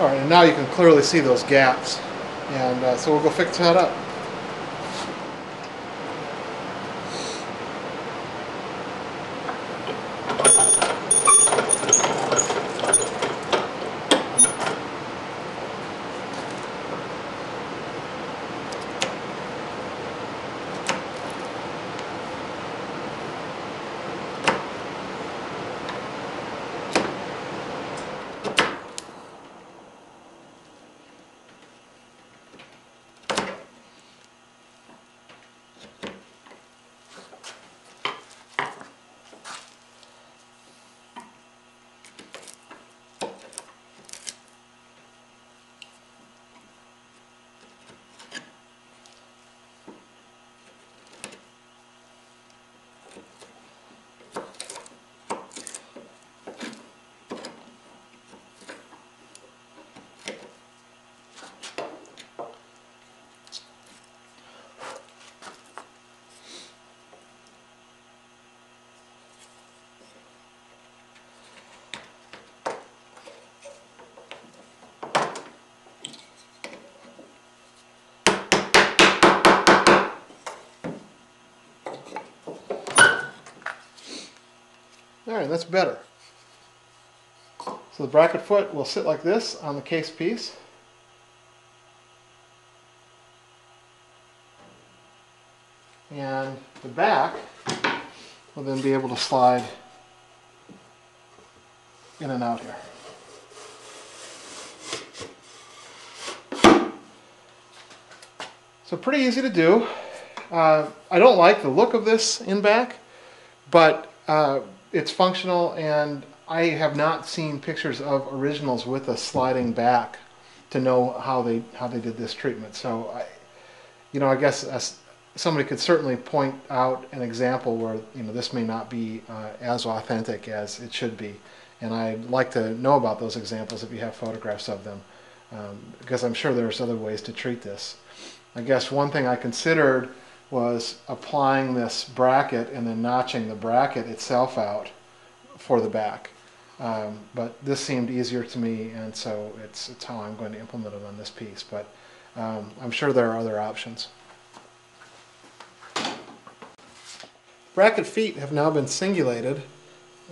Alright, and now you can clearly see those gaps. And so we'll go fix that up. Alright, that's better. So the bracket foot will sit like this on the case piece. And the back will then be able to slide in and out here. So pretty easy to do. I don't like the look of this in back, but it's functional, and I have not seen pictures of originals with a sliding back to know how they did this treatment. So I guess somebody could certainly point out an example where this may not be as authentic as it should be, and I'd like to know about those examples if you have photographs of them, because I'm sure there's other ways to treat this. I guess one thing I considered was applying this bracket and then notching the bracket itself out for the back. But this seemed easier to me, and so it's how I'm going to implement it on this piece. But I'm sure there are other options. Bracket feet have now been singulated,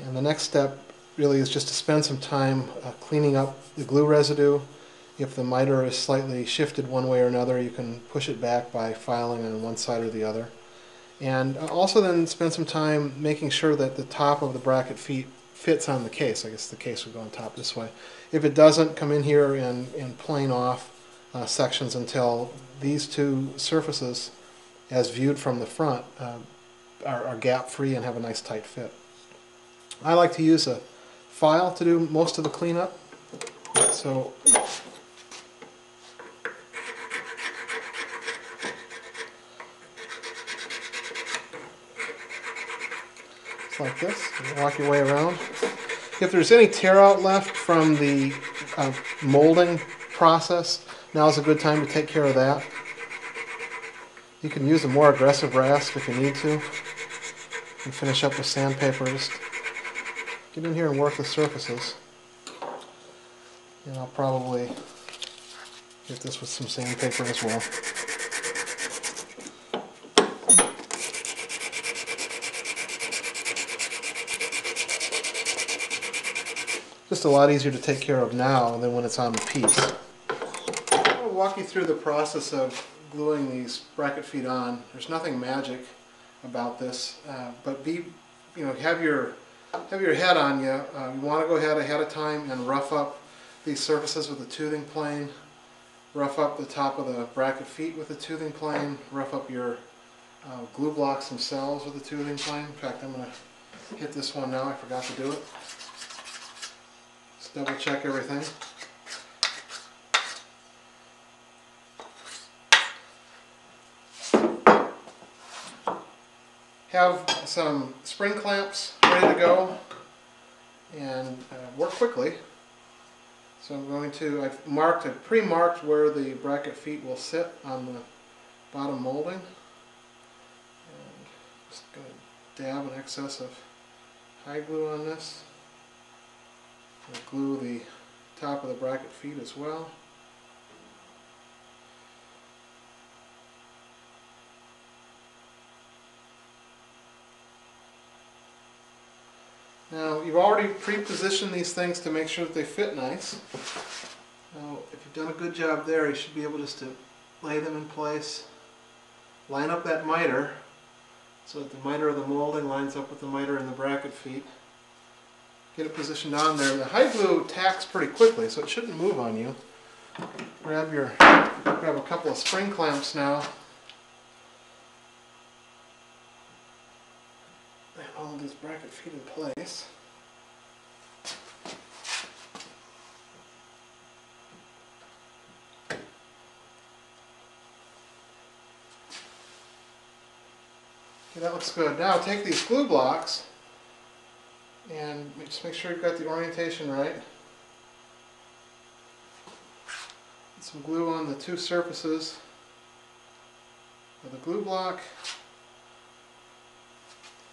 and the next step really is just to spend some time cleaning up the glue residue. If the miter is slightly shifted one way or another, you can push it back by filing on one side or the other. And also then spend some time making sure that the top of the bracket feet fits on the case. I guess the case would go on top this way. If it doesn't, come in here and plane off sections until these two surfaces, as viewed from the front, are gap free and have a nice tight fit. I like to use a file to do most of the cleanup. So like this, walk your way around. If there's any tear out left from the molding process, now is a good time to take care of that. You can use a more aggressive rasp if you need to, and finish up with sandpaper. Just get in here and work the surfaces. And I'll probably get this with some sandpaper as well. Just a lot easier to take care of now than when it's on the piece. I'm going to walk you through the process of gluing these bracket feet on. There's nothing magic about this, but have your head on you. You want to go ahead of time and rough up these surfaces with a toothing plane. Rough up the top of the bracket feet with a toothing plane. Rough up your glue blocks themselves with a toothing plane. In fact, I'm going to hit this one now. I forgot to do it. Double check everything. Have some spring clamps ready to go and work quickly. So I've pre-marked where the bracket feet will sit on the bottom molding. And just going to dab an excess of high glue on this. Glue the top of the bracket feet as well. Now, you've already pre-positioned these things to make sure that they fit nice. Now, if you've done a good job there, you should be able just to lay them in place. Line up that miter so that the miter of the molding lines up with the miter in the bracket feet. Get it positioned on there. The hide glue tacks pretty quickly, so it shouldn't move on you. Grab a couple of spring clamps now. And hold these bracket feet in place. Okay, that looks good. Now take these glue blocks and just make sure you've got the orientation right. Put some glue on the two surfaces of the glue block.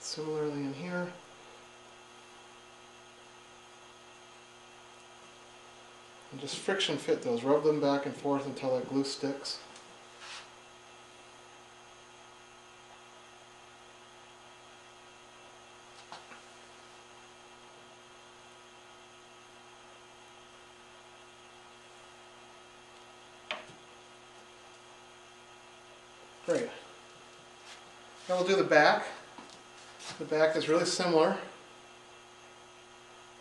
Similarly in here. And just friction fit those. Rub them back and forth until that glue sticks. Great. Now we'll do the back. The back is really similar.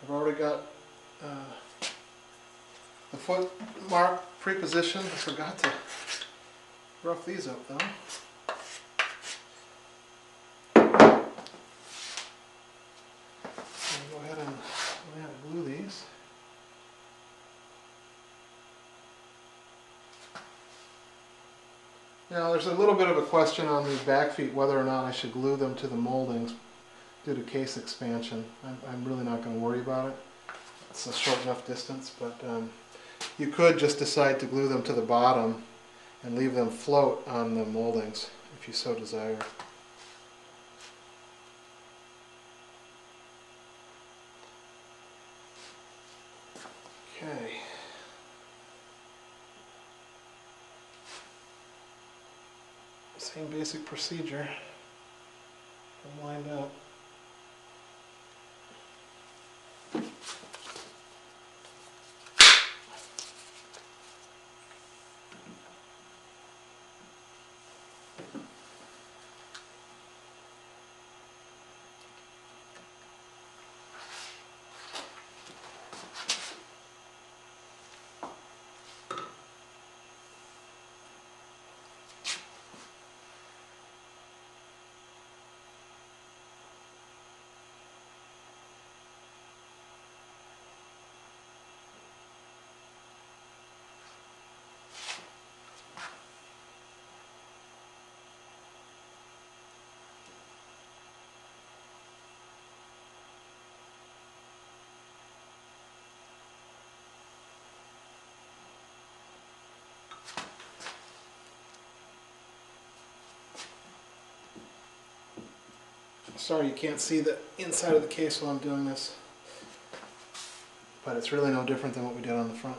I've already got the foot mark pre-positioned. I forgot to rough these up though. Go ahead and glue these. Now there's a little bit of a question on these back feet whether or not I should glue them to the moldings due to case expansion. I'm really not going to worry about it. It's a short enough distance, but you could just decide to glue them to the bottom and leave them float on the moldings if you so desire. Okay. Same basic procedure. I'm lined up. Sorry you can't see the inside of the case while I'm doing this, but it's really no different than what we did on the front.